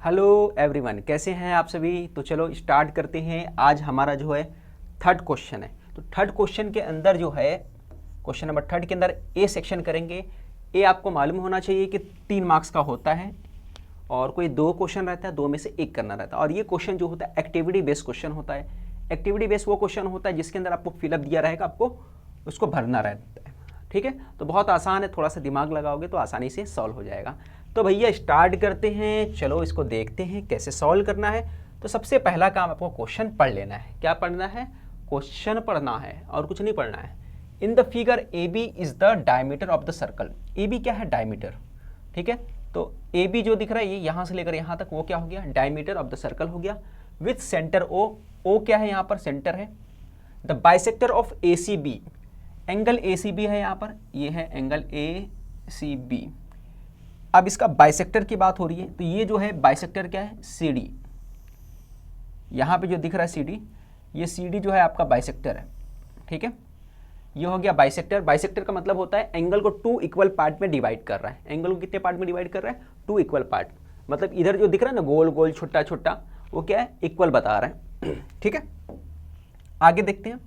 Hello everyone, कैसे हैं आप सभी। तो चलो स्टार्ट करते हैं। आज हमारा जो है थर्ड क्वेश्चन है। तो थर्ड क्वेश्चन के अंदर जो है क्वेश्चन नंबर थर्ड के अंदर ए सेक्शन करेंगे। ए आपको मालूम होना चाहिए कि 3 मार्क्स का होता है और कोई 2 क्वेश्चन रहता है, 2 में से 1 करना रहता है। और ये क्वेश्चन जो होता है एक्टिविटी बेस्ड क्वेश्चन होता है। एक्टिविटी बेस्ड वो क्वेश्चन होता है जिसके अंदर आपको फिलअप दिया रहेगा, आपको उसको भरना रहता है। ठीक है, तो बहुत आसान है, थोड़ा सा दिमाग लगाओगे तो आसानी से सॉल्व हो जाएगा। तो भैया स्टार्ट करते हैं। चलो इसको देखते हैं कैसे सॉल्व करना है। तो सबसे पहला काम आपको क्वेश्चन पढ़ लेना है। क्या पढ़ना है? क्वेश्चन पढ़ना है और कुछ नहीं पढ़ना है। In the figure A B is the diameter of the circle. A B क्या है? डायमीटर। ठीक है, तो ए बी जो दिख रहा है ये यहाँ से लेकर यहाँ तक, वो क्या हो गया? डायमीटर ऑफ द सर्कल हो गया। With centre O. ओ क्या है? यहाँ पर सेंटर है। The bisector of A C B. Angle A C B है यहाँ पर, ये है एंगल ए सी बी। अब इसका बाइसेक्टर की बात हो रही है, तो ये जो है बाइसेक्टर क्या है? C D. यहाँ पे जो दिख रहा है सी डी, ये सी डी जो है आपका बाइसेक्टर है। ठीक है, ये हो गया बाइसेक्टर। बाइसेक्टर का मतलब होता है एंगल को 2 इक्वल पार्ट में डिवाइड कर रहा है। एंगल को कितने पार्ट में डिवाइड कर रहा है? 2 इक्वल पार्ट। मतलब इधर जो दिख रहा है ना गोल गोल छोटा छोटा, वो क्या है? इक्वल बता रहा है। ठीक है, आगे देखते हैं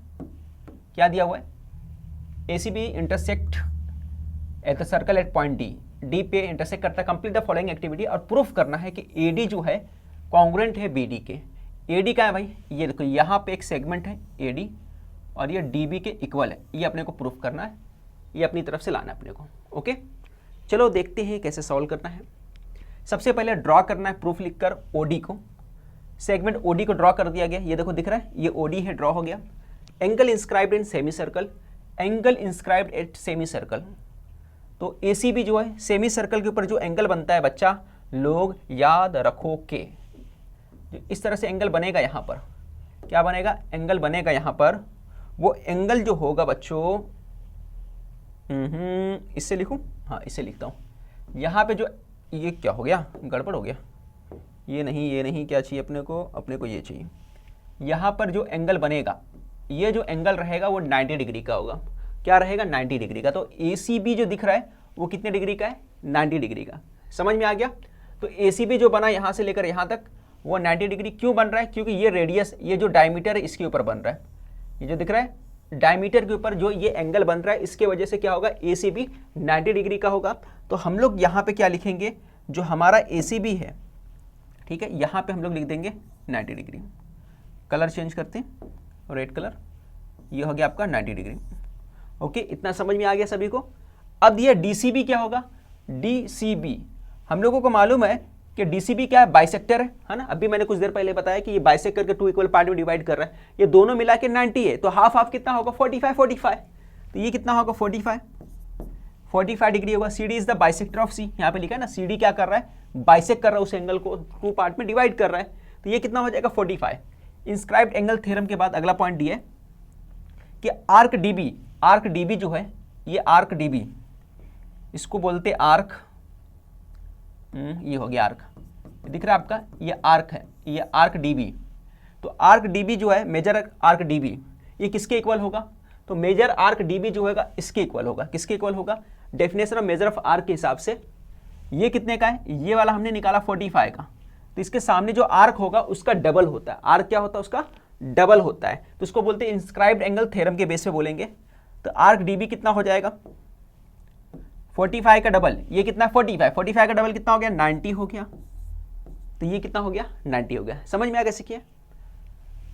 क्या दिया हुआ है। A C B intersect at the circle at point D. D पे इंटरसेक्ट करता है। Complete the following activity. और प्रूफ करना है कि ए डी जो है कॉन्ग्रुएंट है बी डी के। ए डी का है भाई, ये देखो यहाँ पे एक सेगमेंट है ए डी और ये डी बी के इक्वल है। ये अपने को प्रूफ करना है, ये अपनी तरफ से लाना है अपने को। ओके, चलो देखते हैं कैसे सॉल्व करना है। सबसे पहले ड्रॉ करना है प्रूफ लिखकर ओ डी को। सेगमेंट ओ डी को ड्रॉ कर दिया गया। ये देखो दिख रहा है, ये ओ डी है, ड्रॉ हो गया। Angle inscribed in semi circle. Angle inscribed at semi circle. तो ए सी बी जो है सेमी सर्कल के ऊपर जो एंगल बनता है बच्चा, लोग याद रखो के जो इस तरह से एंगल बनेगा यहाँ पर, क्या बनेगा? एंगल बनेगा यहाँ पर। वो एंगल जो होगा बच्चों, इससे लिखूं? हाँ, इससे लिखता हूँ। यहाँ पे जो ये क्या हो गया? गड़बड़ हो गया। ये नहीं, क्या चाहिए अपने को? अपने को ये चाहिए। यहाँ पर जो एंगल बनेगा, ये जो एंगल रहेगा वो 90 डिग्री का होगा। क्या रहेगा? 90 डिग्री का। तो ए सी बी जो दिख रहा है वो कितने डिग्री का है? 90 डिग्री का। समझ में आ गया? तो ए सी बी जो बना यहाँ से लेकर यहाँ तक, वो 90 डिग्री क्यों बन रहा है? क्योंकि ये रेडियस, ये जो डायमीटर है इसके ऊपर बन रहा है। ये जो दिख रहा है डायमीटर के ऊपर जो ये एंगल बन रहा है, इसके वजह से क्या होगा? ए सी बी 90 डिग्री का होगा। तो हम लोग यहाँ पे क्या लिखेंगे? जो हमारा ए सी बी है, ठीक है, यहाँ पे हम लोग लिख देंगे 90 डिग्री। कलर चेंज करते हैं, रेड कलर। ये हो गया आपका 90 डिग्री। ओके, इतना समझ में आ गया सभी को। अब ये डी सी बी क्या होगा? डी सी बी हम लोगों को मालूम है कि डी सी बी क्या है? बाइसेक्टर है ना। अभी मैंने कुछ देर पहले बताया कि ये बाइसेक्टर के 2 इक्वल पार्ट में डिवाइड कर रहा है। ये दोनों मिला के 90 है, तो हाफ हाफ कितना होगा? 45। तो ये कितना होगा? 45 डिग्री होगा। C D is the bisector of C. यहाँ पे लिखा है ना, सी डी क्या कर रहा है? बाइसेक्ट कर रहा है उस एंगल को, 2 पार्ट में डिवाइड कर रहा है। तो ये कितना हो जाएगा? 45। इंस्क्राइब्ड एंगल थ्योरम के बाद अगला पॉइंट दिया है कि arc D B. Arc D B जो है, ये आर्क डी बी, इसको बोलते आर्क। ये हो गया आर्क, दिख रहा है आपका? ये आर्क है, ये आर्क डी बी। तो आर्क डी बी जो है, मेजर आर्क डी बी, ये किसके इक्वल होगा? तो मेजर आर्क डी बी जो होगा इसके इक्वल होगा। किसके इक्वल होगा? Definition of measure of arc के हिसाब से ये कितने का है? ये वाला हमने निकाला 45 का। तो इसके सामने जो आर्क होगा उसका डबल होता है। आर्क क्या होता है? उसका डबल होता है। तो इसको बोलते हैं इंस्क्राइब्ड एंगल थ्योरम के बेस पे बोलेंगे। तो आर्क डी बी कितना हो जाएगा? 45 का डबल, ये कितना? 45 का डबल कितना हो गया? 90 हो गया। तो ये कितना हो गया? 90 हो गया। समझ में आया कैसे किया?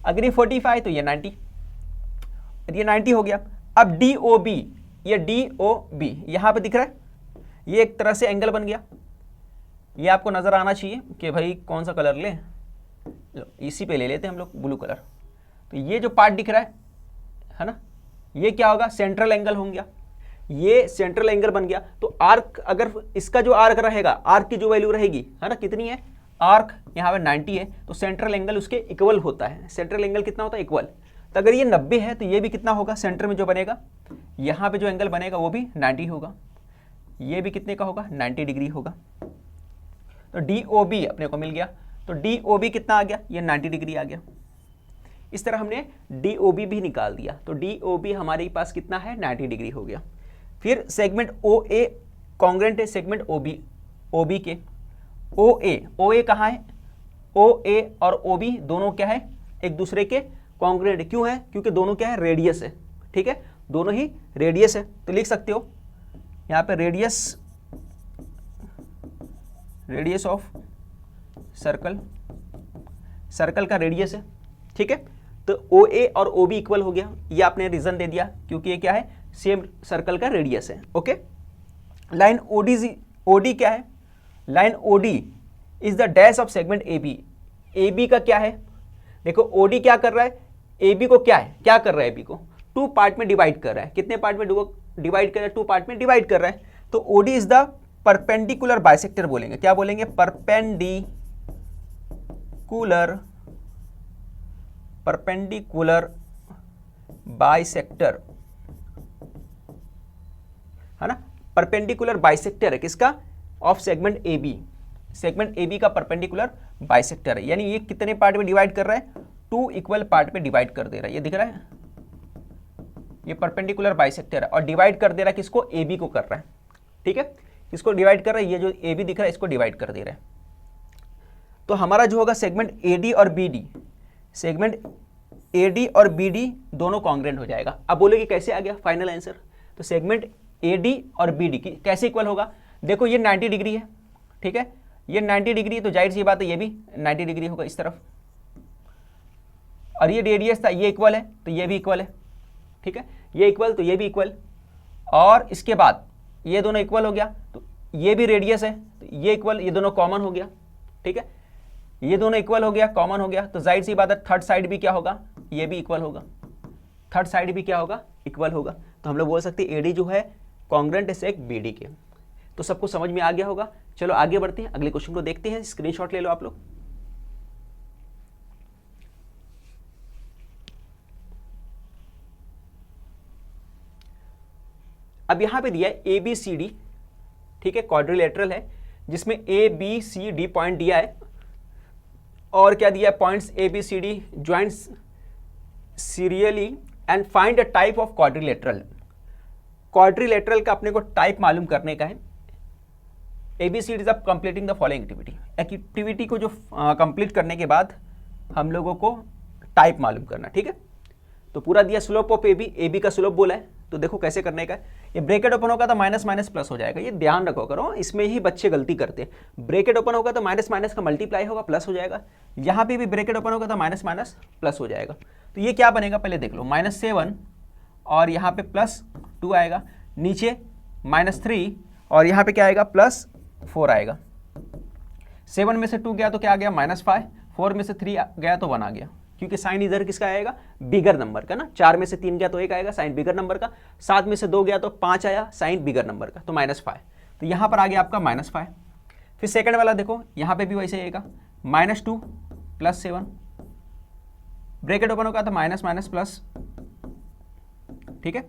अगर ये 45 तो ये 90, ये 90 हो गया। अब डी ओ बी, ये डी ओ बी यहां पे दिख रहा है, ये एक तरह से एंगल बन गया। ये आपको नजर आना चाहिए कि भाई कौन सा कलर ले, इसी पे ले लेते हैं हम लोग, ब्लू कलर। तो ये जो पार्ट दिख रहा है ना, ये क्या होगा? सेंट्रल एंगल हो गया। ये सेंट्रल एंगल बन गया। तो आर्क, अगर इसका जो आर्क रहेगा, आर्क की जो वैल्यू रहेगी है ना, कितनी है? आर्क यहाँ पे 90 है, तो सेंट्रल एंगल उसके इक्वल होता है। सेंट्रल एंगल कितना होता है? इक्वल। तो अगर ये 90 है तो ये भी कितना होगा? सेंटर में जो बनेगा, यहाँ पे जो एंगल बनेगा वो भी 90 होगा। ये भी कितने का होगा? 90 डिग्री होगा। तो डी ओ बी अपने को मिल गया। तो डी ओ बी कितना आ गया? ये 90 डिग्री आ गया। इस तरह हमने डी ओ बी भी निकाल दिया। तो डी ओ बी हमारे पास कितना है? 90 डिग्री हो गया। फिर सेगमेंट ओ ए कॉन्ग्रुएंट है सेगमेंट ओ बी के। ओ ए कहाँ है? ओ ए और ओ बी दोनों क्या है, एक दूसरे के कॉन्ग्रुएंट। क्यों है, क्योंकि दोनों क्या है, रेडियस है, ठीक है, दोनों ही रेडियस है। तो लिख सकते हो यहाँ पे रेडियस ऑफ सर्कल, सर्कल का रेडियस है, ठीक है। तो ओ ए और ओ बी इक्वल हो गया, ये आपने रीजन दे दिया क्योंकि ये क्या है, सेम सर्कल का रेडियस है, ओके। लाइन ओडी क्या है, line O D is the dash of segment A B. A B का क्या है, देखो ओडी क्या कर रहा है, ए बी को क्या है, क्या कर रहा है, ए बी को टू पार्ट में डिवाइड कर रहा है। कितने पार्ट में डिवाइड कर रहा है, टू पार्ट में डिवाइड कर रहा है। तो O D is the perpendicular bisector बोलेंगे, क्या बोलेंगे, परपेंडिकुलर बाइसेक्टर, है ना, परपेंडिकुलर बाइसेक्टर है किसका, of segment A B, segment A B का परपेंडिकुलर बाइसेक्टर है। यानी ये कितने पार्ट में डिवाइड कर रहा है, टू इक्वल पार्ट में डिवाइड कर दे रहा है, ये दिख रहा है, ये परपेंडिकुलर बाइसेक्टर है और डिवाइड कर दे रहा है किसको, ए बी को कर रहा है, ठीक है, किसको डिवाइड कर रहा है, ये जो ए बी दिख रहा है इसको डिवाइड कर दे रहा है। तो हमारा जो होगा सेगमेंट ए डी और B D, segment A D और बी डी दोनों कॉन्ग्रुएंट हो जाएगा। अब बोलेगी कैसे आ गया फाइनल आंसर, तो सेगमेंट ए डी और बी डी कैसे इक्वल होगा, देखो ये 90 डिग्री है, ठीक है, ये 90 डिग्री, तो जाहिर सी बात है ये भी 90 डिग्री होगा इस तरफ, और ये रेडियस था, ये इक्वल है तो ये भी इक्वल है, ठीक है, ये इक्वल तो ये भी इक्वल, और इसके बाद ये दोनों इक्वल हो गया, तो ये भी रेडियस है तो ये इक्वल, ये दोनों कॉमन हो गया, ठीक है, ये दोनों इक्वल हो गया, कॉमन हो गया, तो जाहिर सी बात है थर्ड साइड भी क्या होगा, ये भी इक्वल होगा, थर्ड साइड भी क्या होगा, इक्वल होगा। तो हम लोग बोल सकते हैं एडी जो है कॉन्ग्रुएंट है सेग बीडी के। तो सबको समझ में आ गया होगा। चलो आगे बढ़ते हैं, अगले क्वेश्चन को देखते हैं, स्क्रीनशॉट ले लो आप लोग। अब यहां पे दिया है ए बी सी डी, ठीक है, क्वाड्रिलेटरल है जिसमें A B C D point दिया है, और क्या दिया है, points A B C D joints serially and find a type of quadrilateral. Quadrilateral का अपने को टाइप मालूम करने का है। A B C D is of completing the following activity, activity को जो कंप्लीट करने के बाद हम लोगों को टाइप मालूम करना, ठीक है। तो पूरा दिया स्लोप ऑफ ए बी का स्लोप बोला है, तो देखो कैसे करने का है। ये ब्रैकेट ओपन होगा तो माइनस माइनस प्लस हो जाएगा, ये ध्यान रखो करो, इसमें ही बच्चे गलती करते हैं। ब्रैकेट ओपन होगा तो माइनस माइनस का मल्टीप्लाई होगा, प्लस हो जाएगा। यहाँ पे भी ब्रैकेट ओपन होगा तो माइनस माइनस प्लस हो जाएगा। तो ये क्या बनेगा पहले देख लो, -7 और यहाँ पे +2 आएगा, नीचे -3 और यहाँ पे क्या आएगा, +4 आएगा। 7 में से 2 गया तो क्या आ गया, -5, 4 में से 3 गया तो 1 आ गया, क्योंकि साइन इधर किसका आएगा, बिगर नंबर का ना। 4 में से 3 गया तो 1 आएगा, साइन बिगर नंबर का। 7 में से 2 गया तो 5 आया, साइन बिगर नंबर का, तो -5। तो यहाँ पर आ गया आपका -5। फिर सेकंड वाला देखो, यहाँ पे भी वैसे आएगा, -2 +7, ब्रैकेट ओपन होगा तो माइनस माइनस प्लस, ठीक है।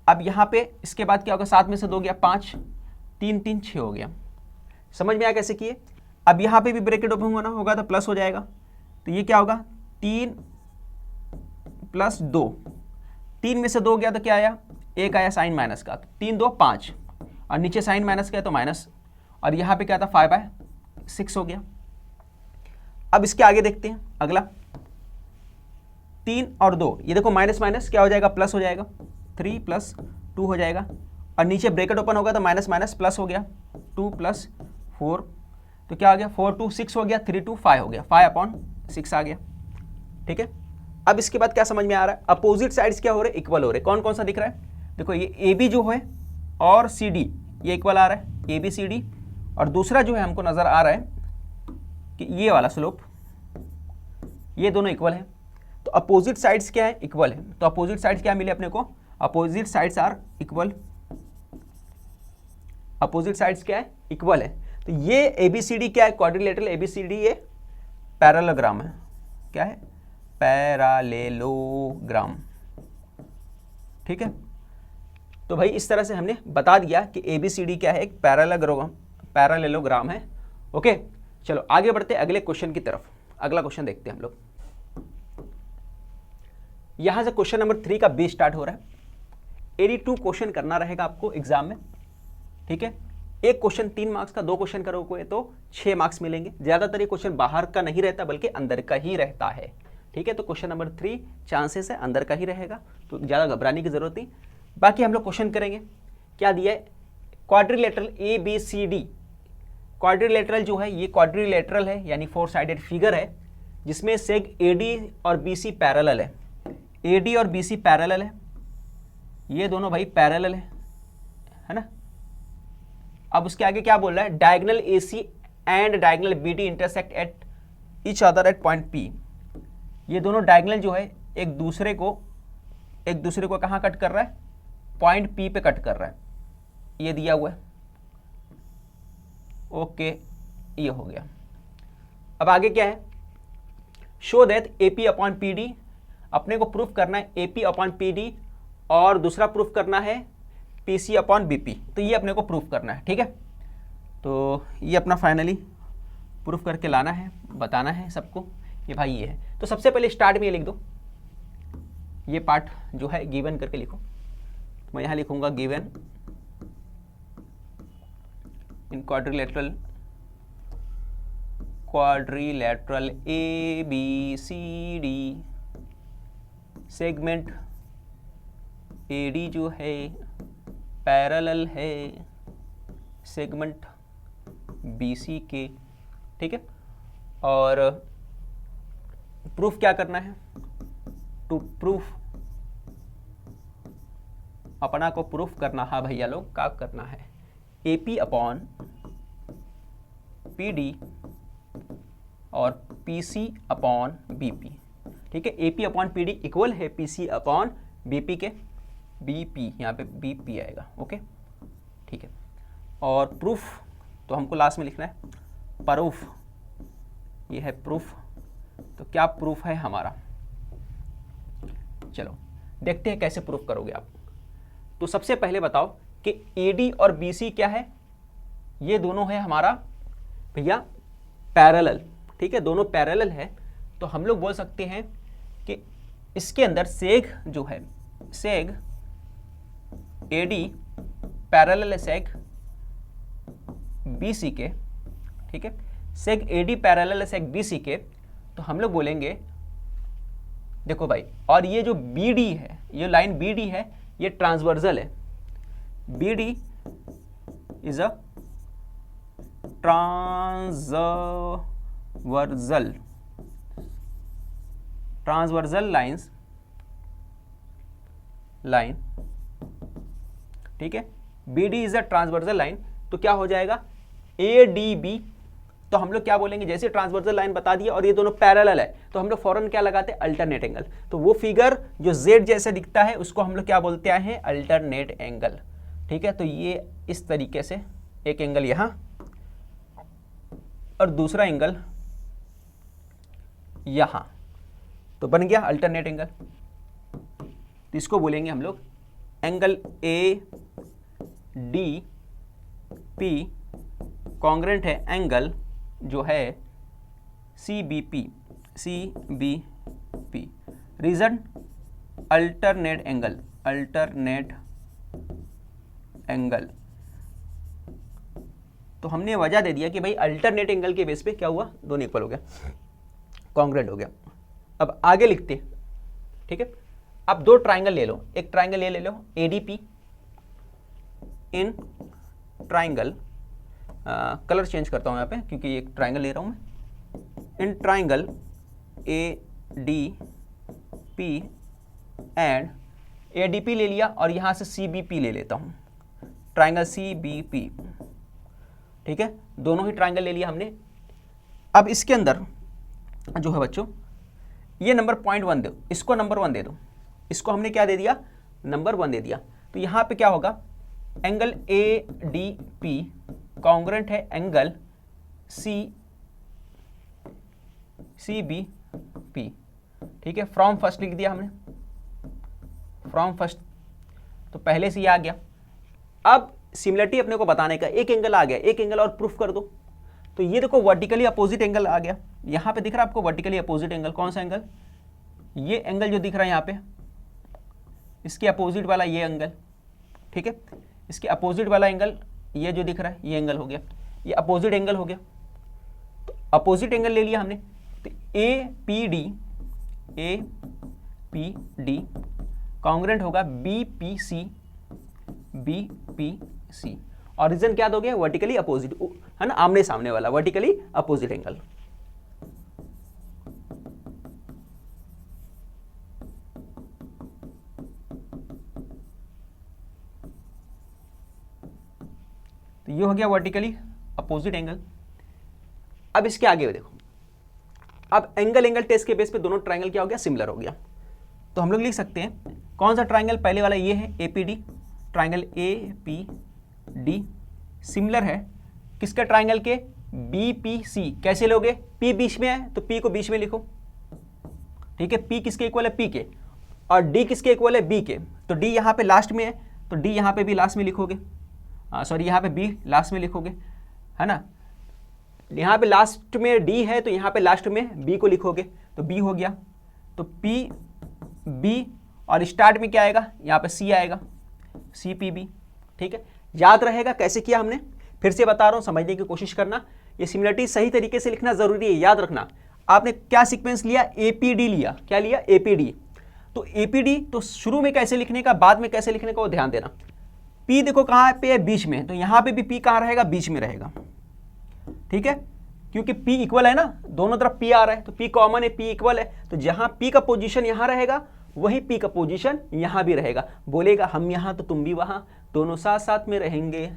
अब यहाँ पे इसके बाद क्या होगा, 7 में से 2 गया 5, 3 3 6 हो गया। समझ में आया कैसे किए। अब यहाँ पे भी ब्रैकेट ओपन होगा तो प्लस हो जाएगा, तो ये क्या होगा, 3 + 2, 3 में से 2 गया तो क्या आया, 1 आया साइन माइनस का, 3 2 5 और नीचे साइन माइनस का है तो माइनस, और यहाँ पे क्या था 5/6 हो गया। अब इसके आगे देखते हैं अगला, 3 और 2, ये देखो माइनस माइनस क्या हो जाएगा, प्लस हो जाएगा, 3 + 2 हो जाएगा, और नीचे ब्रैकेट ओपन होगा तो माइनस माइनस प्लस हो गया, 2 + 4 तो क्या आ गया, 4 2 6 हो गया, 3 2 5 हो गया, 5/6 आ गया, ठीक है। अब इसके बाद क्या समझ में आ रहा है, अपोजिट साइड्स क्या हो रहे हैं, इक्वल हो रहे हैं। कौन कौन सा दिख रहा है, देखो ये ए बी जो है और सी डी ये इक्वल आ रहा है, ए बी सी डी, और दूसरा जो है हमको नजर आ रहा है कि ये वाला स्लोप, ये दोनों इक्वल है। तो अपोजिट साइड्स क्या है, इक्वल है। तो अपोजिट साइड्स क्या मिले अपने को, opposite sides are equal, opposite sides क्या है, इक्वल है। तो ये एबीसीडी क्या है, क्वाड्रिलेटरल एबीसीडी, ये पैरेललोग्राम है। क्या है, पैरेललोग्राम, ठीक है। तो भाई इस तरह से हमने बता दिया कि एबीसीडी क्या है, एक पैरेललोग्राम है। ओके, चलो आगे बढ़ते हैं अगले क्वेश्चन की तरफ। अगला क्वेश्चन देखते हैं हम लोग। यहां से क्वेश्चन नंबर 3 का बेस स्टार्ट हो रहा है। 82 क्वेश्चन करना रहेगा आपको एग्जाम में, ठीक है। एक क्वेश्चन 3 मार्क्स का, 2 क्वेश्चन करोगे तो 6 मार्क्स मिलेंगे। ज़्यादातर ये क्वेश्चन बाहर का नहीं रहता बल्कि अंदर का ही रहता है, ठीक है। तो क्वेश्चन नंबर 3 चांसेस है अंदर का ही रहेगा, तो ज़्यादा घबराने की जरूरत नहीं। बाकी हम लोग क्वेश्चन करेंगे। क्या दिया है? Quadrilateral ABCD। क्वाड्रिलेटरल जो है ये क्वाड्रिलेटरल है, यानी 4 साइडेड फिगर है, जिसमें सेग AD और BC पैरेलल है। AD और BC पैरेलल है, ये दोनों भाई पैरेलल है ना। अब उसके आगे क्या बोल रहा है? Diagonal AC and diagonal BD intersect at each other at point P। ये दोनों डायगोनल जो है एक दूसरे को कहाँ कट कर रहा है? पॉइंट P पे कट कर रहा है, ये दिया हुआ है। ओके, ये हो गया। अब आगे क्या है? Show that AP upon PD, अपने को प्रूफ करना है AP अपॉन PD, और दूसरा प्रूफ करना है PC अपॉन BP। तो ये अपने को प्रूफ करना है, ठीक है। तो ये अपना फाइनली प्रूफ करके लाना है, बताना है सबको ये भाई ये है। तो सबसे पहले स्टार्ट में ये लिख दो, ये पार्ट जो है गिवन करके लिखो। मैं यहाँ लिखूंगा given in quadrilateral ABCD segment AD जो है पैरेलल है सेगमेंट BC के, ठीक है। और प्रूफ क्या करना है? टू प्रूफ, अपना को प्रूफ करना है भैया लोग, क्या करना है? AP अपॉन PD और PC अपॉन BP, ठीक है। AP अपॉन PD इक्वल है PC अपॉन BP के, BP यहाँ पे BP आएगा, ओके, ठीक है। और प्रूफ तो हमको लास्ट में लिखना है प्रूफ, ये है प्रूफ। तो क्या प्रूफ है हमारा? चलो देखते हैं कैसे प्रूफ करोगे आप। तो सबसे पहले बताओ कि AD और BC क्या है? ये दोनों है हमारा भैया पैरेलल, ठीक है, दोनों पैरेलल है। तो हम लोग बोल सकते हैं कि इसके अंदर सेग जो है, सेग AD पैरेलल है सेग BC के, ठीक है। सेग AD पैरेलल है सेग BC के, तो हम लोग बोलेंगे देखो भाई, और ये जो BD है, ये लाइन BD है, ये ट्रांसवर्सल है। BD is a transversal line, ठीक है। BD is a transversal line, तो क्या हो जाएगा? ADB। तो हम लोग क्या बोलेंगे? जैसे ट्रांसवर्सल लाइन बता दिया और ये दोनों पैरेलल है, तो हम लोग फौरन क्या लगाते हैं? Alternate angle. तो वो फिगर जो Z जैसे दिखता है उसको हम लोग क्या बोलते हैं? अल्टरनेट एंगल, ठीक है। तो ये इस तरीके से एक एंगल यहां और दूसरा एंगल यहां, तो बन गया अल्टरनेट एंगल। तो इसको बोलेंगे हम लोग एंगल ADP कॉन्ग्रेंट है एंगल जो है CBP। Reason alternate angle. तो हमने वजह दे दिया कि भाई अल्टरनेट एंगल के बेस पे क्या हुआ? दोनों इक्वल हो गया, कॉन्ग्रेंट हो गया। अब आगे लिखते हैं, ठीक है। अब 2 ट्राइंगल ले लो, एक ट्राइंगल ले लो ADP in triangle, colour change करता हूं यहाँ पे क्योंकि एक ट्राइंगल ले रहा हूं मैं। In triangle ADP and ADP ले लिया और यहां से CBP ले लेता हूं, ट्राइंगल CBP, ठीक है। दोनों ही ट्राइंगल ले लिया हमने। अब इसके अंदर जो है बच्चों, ये नंबर 0.1 दो, इसको नंबर 1 दे दो, इसको हमने क्या दे दिया? नंबर 1 दे दिया। तो यहां पे क्या होगा? एंगल ADP कॉन्ग्रेंट है एंगल CBP, ठीक है। फ्रॉम फर्स्ट लिख दिया हमने, फ्रॉम फर्स्ट, तो पहले से ये आ गया। अब सिमिलरिटी अपने को बताने का, एक एंगल आ गया, एक एंगल और प्रूफ कर दो। तो ये देखो वर्टिकली अपोजिट एंगल आ गया, यहां पे दिख रहा है आपको वर्टिकली अपोजिट एंगल। कौन सा एंगल? ये एंगल जो दिख रहा है यहां पे, इसके अपोजिट वाला ये एंगल, ठीक है। इसके अपोजिट वाला एंगल ये जो दिख रहा है ये एंगल हो गया, ये अपोजिट एंगल हो गया। तो अपोजिट एंगल ले लिया हमने, तो ए पी डी कॉन्ग्रेंट होगा बी पी सी। और रीजन क्या दोगे, वर्टिकली अपोजिट, है ना, आमने सामने वाला वर्टिकली अपोजिट एंगल। तो ये हो गया वर्टिकली अपोजिट एंगल। अब इसके आगे देखो, अब एंगल टेस्ट के बेस पे दोनों ट्रायंगल क्या हो गया, सिमिलर हो गया। तो हम लोग लिख सकते हैं कौन सा ट्रायंगल, पहले वाला ये है एपीडी, ट्रायंगल एपीडी सिमिलर है किसके, ट्रायंगल के बीपीसी। कैसे लोगे, पी बीच में है तो पी को बीच में लिखो, ठीक है, पी किसके इक्वल है, पी के, और डी किसके इक्वल है, बी के। तो डी यहाँ पे लास्ट में है तो डी यहाँ पे भी लास्ट में लिखोगे, सॉरी यहाँ पे बी लास्ट में लिखोगे, है ना। यहाँ पे लास्ट में डी है तो यहाँ पे लास्ट में बी को लिखोगे, तो बी हो गया। तो पी बी और स्टार्ट में क्या आएगा, यहाँ पे सी आएगा, सी पी बी, ठीक है। याद रहेगा कैसे किया हमने, फिर से बता रहा हूँ, समझने की कोशिश करना। ये सिमिलरिटी सही तरीके से लिखना जरूरी है, याद रखना। आपने क्या सीक्वेंस लिया, एपीडी लिया, क्या लिया, एपीडी। तो एपीडी तो शुरू में कैसे लिखने का, बाद में कैसे लिखने का, वो ध्यान देना। पी देखो कहाँ पे है, बीच में, तो यहाँ पे भी पी कहाँ रहेगा, बीच में रहेगा, ठीक है, क्योंकि P इक्वल है ना, दोनों तरफ P आ रहा है, तो P कॉमन है, P इक्वल है, तो जहां P का पोजीशन यहां रहेगा वही P का पोजीशन यहां भी रहेगा। बोलेगा हम यहां तो तुम भी वहां, दोनों साथ साथ में रहेंगे।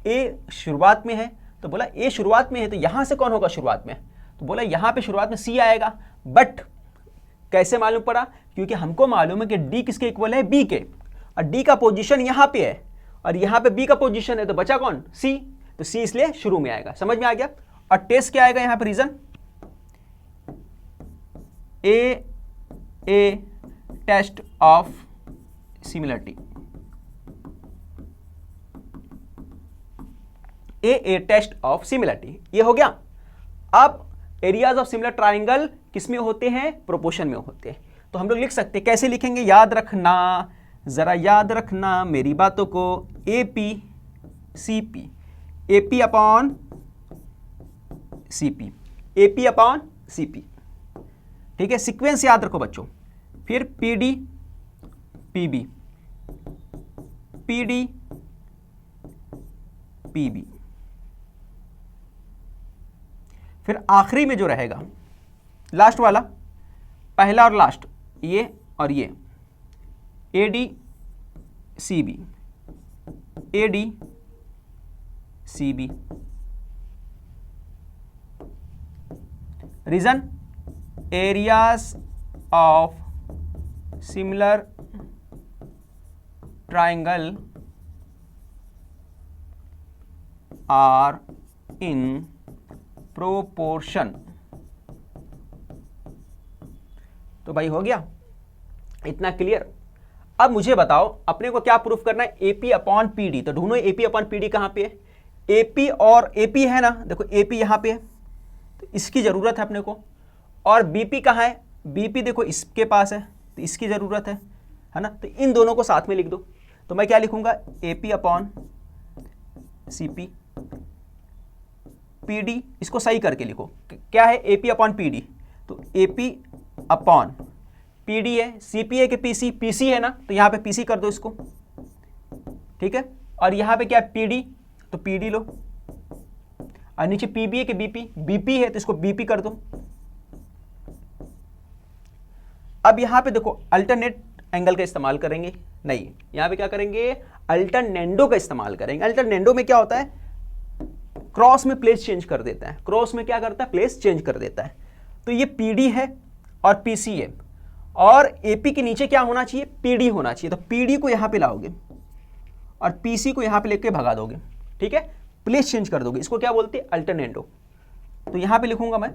A शुरुआत में है तो बोला A शुरुआत में है, तो यहां से कौन होगा शुरुआत में, तो बोला यहां पे शुरुआत में C आएगा। बट कैसे मालूम पड़ा, क्योंकि हमको मालूम है कि D किसके इक्वल है, B के, और D का पोजीशन यहां पे है और यहां पे B का पोजीशन है, तो बचा कौन, C, तो C इसलिए शुरू में आएगा। समझ में आ गया। और टेस्ट क्या आएगा यहां पर, reason a test of similarity, a test of similarity, ये हो गया। अब एरियाज ऑफ सिमिलर ट्राइंगल किसमें होते हैं, प्रोपोर्शन में होते हैं। तो हम लोग लिख सकते हैं, कैसे लिखेंगे, याद रखना, जरा याद रखना मेरी बातों को, AP CP, AP upon CP, AP upon CP, ठीक है। सीक्वेंस याद रखो बच्चों। फिर पीडी पीबी, पीडी पीबी, फिर आखिरी में जो रहेगा लास्ट वाला, पहला और लास्ट, ये और ये, A D C B, A D C B. Reason, areas of similar triangle are in proportion. तो भाई हो गया इतना क्लियर। अब मुझे बताओ अपने को क्या प्रूफ करना है, एपी अपॉन पीडी। तो ढूंढो एपी अपॉन पीडी कहां पे है, एपी और एपी है ना, देखो एपी यहां पे है तो इसकी जरूरत है अपने को, और बीपी कहाँ है, बीपी देखो इसके पास है तो इसकी जरूरत है ना। तो इन दोनों को साथ में लिख दो। तो मैं क्या लिखूंगा, एपी अपॉन सीपी, पीडी, इसको सही करके लिखो, क्या है, एपी अपॉन पीडी। तो एपी अपॉन पीडी है, सीपी है कि पीसी, पीसी है ना, तो यहां पे पीसी कर दो इसको, ठीक है। और यहां पे क्या है, पीडी, तो पीडी लो, और नीचे पीबी है कि बीपी, बीपी है तो इसको बीपी कर दो। अब यहां पे देखो अल्टरनेट एंगल का इस्तेमाल करेंगे, नहीं, यहां पे क्या करेंगे, अल्टरनेंडो का इस्तेमाल करेंगे। अल्टरनेंडो में क्या होता है, क्रॉस में प्लेस चेंज कर देता है, क्रॉस में क्या करता है, प्लेस चेंज कर देता है। तो ये पीडी है और पीसी है, और एपी के नीचे क्या होना चाहिए, पीडी होना चाहिए। तो पीडी को यहां पे लाओगे और पीसी को यहां पे लेके भगा दोगे, ठीक है, प्लेस चेंज कर दोगे, इसको क्या बोलते हैं, अल्टरनेंडो। तो यहां पे लिखूंगा मैं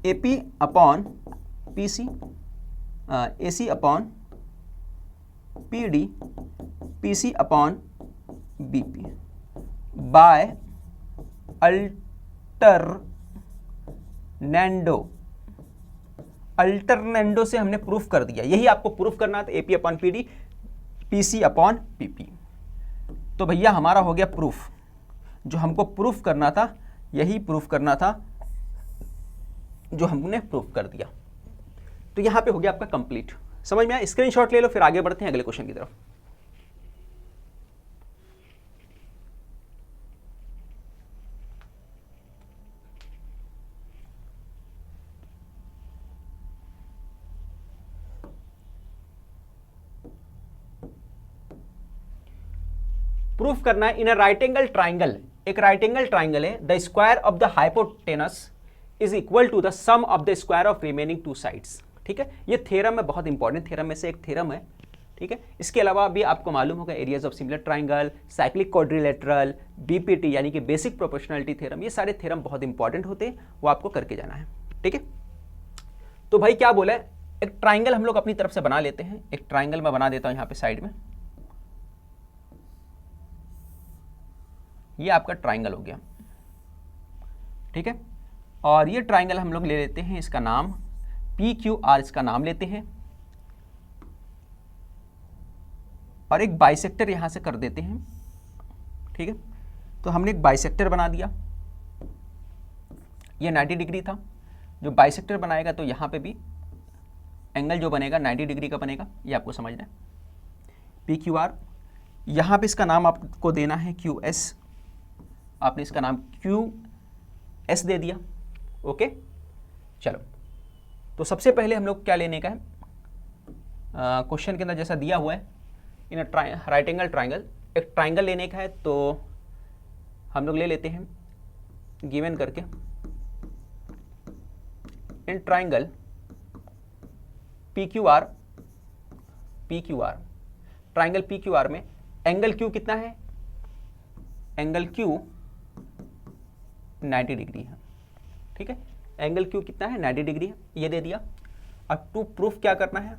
A P upon P C, A C upon P D, P C upon B P by alternendo. Alternendo से हमने प्रूफ कर दिया, यही आपको प्रूफ करना था, AP upon P D, P C upon PP. तो भैया हमारा हो गया प्रूफ, जो हमको प्रूफ करना था यही प्रूफ करना था, जो हमने प्रूफ कर दिया। तो यहां पे हो गया आपका कंप्लीट। समझ में आया? स्क्रीनशॉट ले लो, फिर आगे बढ़ते हैं अगले क्वेश्चन की तरफ। प्रूफ करना है in a right angle triangle, एक राइट एंगल ट्राइंगल है, the square of the hypotenuse is equal to the sum of the square of remaining two sides. ठीक है, ये थ्योरम है, बहुत इंपॉर्टेंट थ्योरम में से एक थ्योरम है। ठीक है, इसके अलावा भी आपको मालूम होगा areas of similar triangle, cyclic quadrilateral, BPT यानी कि बेसिक प्रोपोर्शनलिटी थ्योरम, ये सारे थ्योरम बहुत इंपॉर्टेंट होते हैं, वो आपको करके जाना है। ठीक है, तो भाई क्या बोला है, एक ट्राइंगल हम लोग अपनी तरफ से बना लेते हैं। एक ट्राइंगल मैं बना देता हूं यहां पे साइड में, ये आपका ट्राइंगल हो गया। ठीक है, और ये ट्राइंगल हम लोग ले लेते हैं, इसका नाम PQR, इसका नाम लेते हैं, और एक बाइसेक्टर यहां से कर देते हैं। ठीक है, तो हमने एक बाइसेक्टर बना दिया, ये 90 डिग्री था। जो बाइसेक्टर बनाएगा तो यहां पे भी एंगल जो बनेगा 90 डिग्री का बनेगा, ये आपको समझना है। PQR, यहां पे इसका नाम आपको देना है QS, आपने इसका नाम QS दे दिया। ओके, चलो, तो सबसे पहले हम लोग क्या लेने का है, क्वेश्चन के अंदर जैसा दिया हुआ है इन राइट एंगल ट्राइंगल, एक ट्राइंगल लेने का है, तो हम लोग ले लेते हैं गिवन करके, in triangle PQR, triangle PQR में एंगल Q कितना है, एंगल Q 90 डिग्री है। ठीक है, एंगल Q कितना है, 90 डिग्री है, ये दे दिया। अब टू प्रूफ क्या करना है,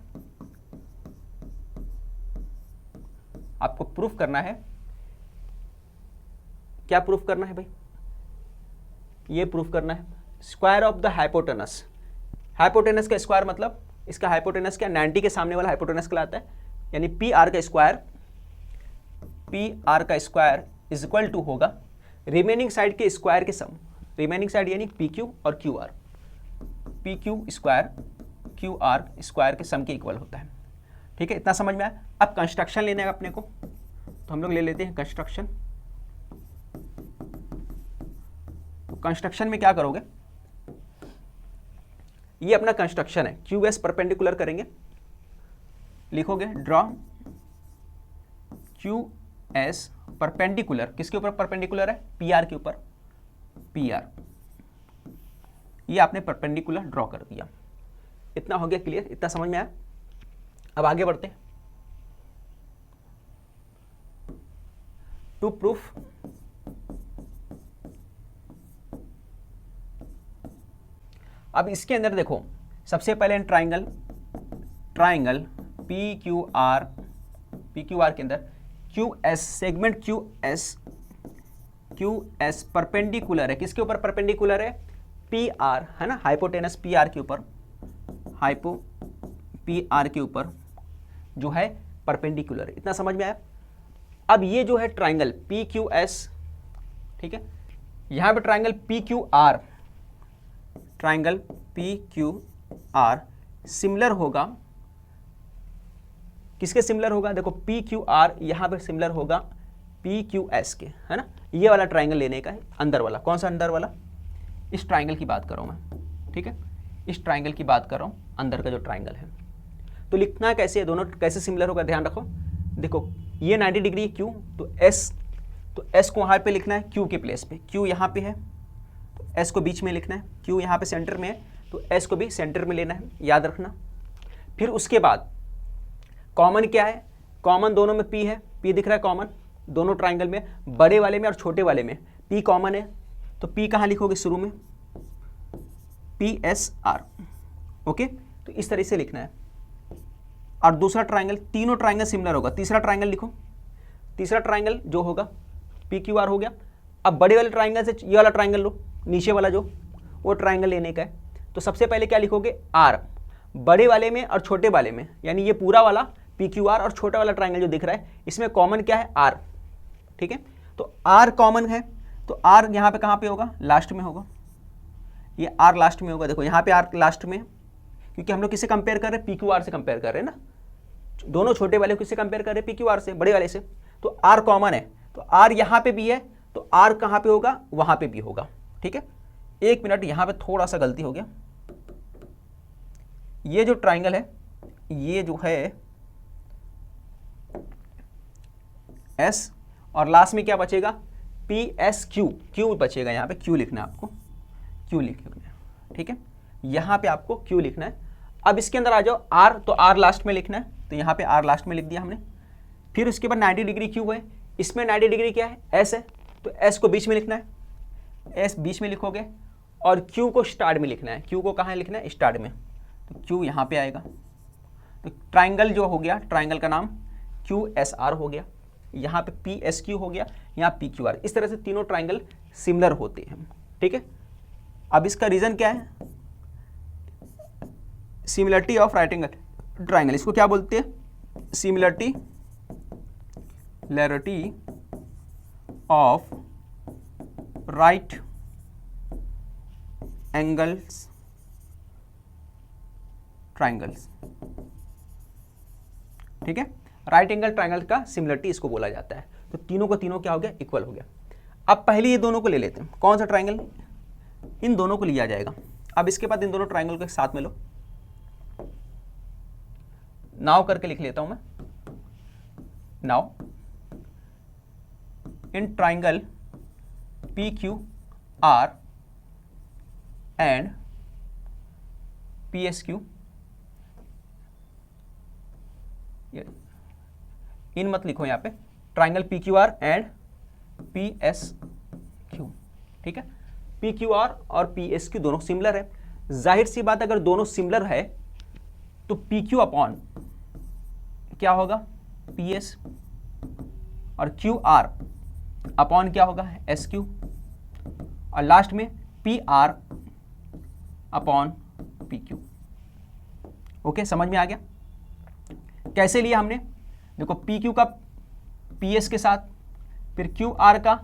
आपको प्रूफ करना है, क्या प्रूफ करना है भाई, ये प्रूफ करना है square of the hypotenuse. Hypotenuse का स्क्वायर मतलब इसका हाइपोटेनस क्या, 90 के सामने वाला हाइपोटेनस कहलाता है, यानी PR का स्क्वायर इज इक्वल टू होगा रिमेनिंग साइड के स्क्वायर के सम, रिमेनिंग साइड यानी PQ और QR, PQ square QR square के सम के इक्वल होता है। ठीक है, इतना समझ में आया। अब कंस्ट्रक्शन लेने का अपने को, तो हम लोग ले लेते हैं कंस्ट्रक्शन। तो कंस्ट्रक्शन में क्या करोगे, ये अपना कंस्ट्रक्शन है, QS परपेंडिकुलर करेंगे, लिखोगे ड्रॉ QS परपेंडिकुलर, किसके ऊपर परपेंडिकुलर है, PR के ऊपर, PR, ये आपने परपेंडिकुलर ड्रॉ कर दिया। इतना हो गया क्लियर, इतना समझ में आया। अब आगे बढ़ते हैं टू प्रूफ अब इसके अंदर देखो, सबसे पहले ट्राइंगल PQR के अंदर QS सेगमेंट QS परपेंडिकुलर है, किसके ऊपर परपेंडिकुलर है, PR है ना, हाइपोटेनस PR के ऊपर, PR के ऊपर जो है परपेंडिकुलर। इतना समझ में आया। अब ये जो है ट्राइंगल PQS, ठीक है, यहां पे ट्राइंगल PQR सिमिलर होगा, किसके सिमिलर होगा, देखो PQR यहां पे सिमिलर होगा PQS के, है ना। ये वाला ट्राइंगल लेने का है, अंदर वाला, कौन सा अंदर वाला, इस ट्राइंगल की बात कर रहा हूं मैं, ठीक है, इस ट्राइंगल की बात कर रहा हूं, अंदर का जो ट्राइंगल है। तो लिखना कैसे है, दोनों कैसे सिमिलर होगा, ध्यान रखो। देखो ये 90 डिग्री क्यू, तो एस को वहां पे लिखना है क्यू के प्लेस पे, क्यू यहाँ पे है तो एस को बीच में लिखना है, क्यू यहाँ पे सेंटर में है तो एस को भी सेंटर में लेना है, याद रखना। फिर उसके बाद कॉमन क्या है, कॉमन दोनों में पी है, पी दिख रहा है कॉमन दोनों ट्राइंगल में, बड़े वाले में और छोटे वाले में पी कॉमन है, तो पी कहाँ लिखोगे, शुरू में PSR, ओके। तो इस तरह से लिखना है। और दूसरा ट्राइंगल, तीनों ट्राइंगल सिमिलर होगा, तीसरा ट्राइंगल लिखो, तीसरा ट्राइंगल जो होगा PQR हो गया। अब बड़े वाले ट्राइंगल से ये वाला ट्राइंगल लो, नीचे वाला जो वो ट्राइंगल लेने का है, तो सबसे पहले क्या लिखोगे R, बड़े वाले में और छोटे वाले में, यानी ये पूरा वाला PQR और छोटा वाला ट्राइंगल जो दिख रहा है इसमें कॉमन क्या है R, ठीक है। तो आर कॉमन है, तो आर यहाँ पे कहाँ पे होगा, लास्ट में होगा, ये आर लास्ट में होगा। देखो यहाँ पे आर लास्ट में, क्योंकि हम लोग किससे कंपेयर कर रहे हैं, पी क्यू आर से कंपेयर कर रहे हैं ना, दोनों छोटे वाले को किससे कंपेयर कर रहे हैं, पी क्यू आर से, बड़े वाले से। तो आर कॉमन है, तो आर यहाँ पे भी है, तो आर कहाँ पे होगा, वहाँ पे भी होगा, ठीक है। एक मिनट, यहाँ पे थोड़ा सा गलती हो गया, ये जो ट्राइंगल है ये जो है एस, और लास्ट में क्या बचेगा, पी एस क्यू, क्यू बचेगा, यहाँ पे क्यू लिखना है आपको, क्यू लिखना है, ठीक है, यहाँ पे आपको क्यू लिखना है। अब इसके अंदर आ जाओ, आर, तो आर लास्ट में लिखना है, तो यहाँ पे आर लास्ट में लिख दिया हमने। फिर उसके बाद 90 डिग्री क्यू है, इसमें 90 डिग्री क्या है, एस है, तो एस को बीच में लिखना है, एस बीच में लिखोगे, और क्यू को स्टार्ट में लिखना है, क्यू को कहाँ लिखना है, स्टार्ट में, तो क्यू यहाँ पे आएगा। तो ट्राइंगल जो हो गया, ट्राइंगल का नाम क्यू एस आर हो गया, यहाँ पे पी एस क्यू हो गया, यहाँ पी क्यू आर। इस तरह से तीनों ट्राइंगल सिमिलर होते हैं, ठीक है। अब इसका रीजन क्या है, similarity of right angle triangle, इसको क्या बोलते हैं, similarity of right angles triangles, ठीक है। राइट एंगल ट्राइंगल का सिमिलरिटी इसको बोला जाता है। तो तीनों को तीनों क्या हो गया, इक्वल हो गया। अब पहले ये दोनों को ले लेते हैं, कौन सा ट्राइंगल, इन दोनों को लिया जाएगा। अब इसके बाद इन दोनों ट्राइंगल को साथ में लो, नाउ करके लिख लेता हूं मैं, now in triangle P Q R and P S Q, in मत लिखो यहाँ पे, triangle P Q R and P S Q, ठीक है। पी क्यू आर और पी एस क्यू दोनों सिमिलर है, जाहिर सी बात अगर दोनों सिमिलर है तो पी क्यू अपॉन क्या होगा, पी एस, और क्यू आर अपॉन क्या होगा, एस क्यू, और लास्ट में P R upon P Q. Okay, समझ में आ गया कैसे लिया हमने। देखो पी क्यू का पी एस के साथ, फिर क्यू आर का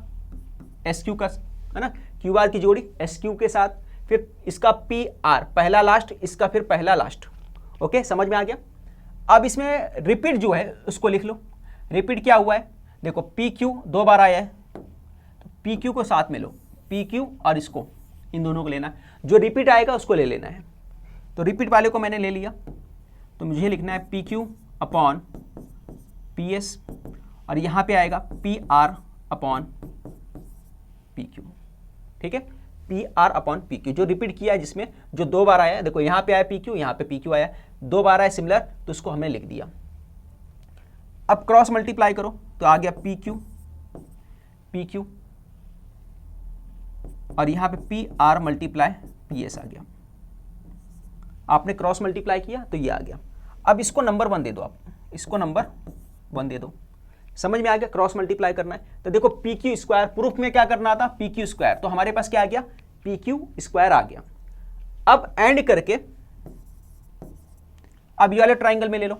एस क्यू का, है ना, क्यू आर की जोड़ी एस क्यू के साथ, फिर इसका पी आर पहला लास्ट, इसका फिर पहला लास्ट। ओके, समझ में आ गया। अब इसमें रिपीट जो है उसको लिख लो। रिपीट क्या हुआ है, देखो पी क्यू 2 बार आया है, तो पी क्यू को साथ में लो, पी क्यू और इसको, इन दोनों को लेना है, जो रिपीट आएगा उसको ले लेना है। तो रिपीट वाले को मैंने ले लिया, तो मुझे लिखना है P Q upon P S, और यहाँ पे आएगा P R upon P Q, ठीक है, P R upon P Q, जो रिपीट किया है, जिसमें जो 2 बार आया है, देखो यहाँ पे आया पी क्यू, यहाँ पे पी क्यू आया, 2 बार आया सिमिलर, तो उसको हमने लिख दिया। अब क्रॉस मल्टीप्लाई करो, तो आ गया पी क्यू, और यहाँ पे P R multiply P S आ गया। आपने क्रॉस मल्टीप्लाई किया तो ये आ गया। अब इसको नंबर 1 दे दो, आप इसको नंबर 1 दे दो। समझ में आ गया, क्रॉस मल्टीप्लाई करना है। तो देखो पी क्यू स्क्वायर, प्रूफ में क्या करना था, पी क्यू स्क्वायर, तो हमारे पास क्या आ गया, पी क्यू स्क्वायर आ गया। अब एंड करके अब ये वाले ट्राइंगल में ले लो,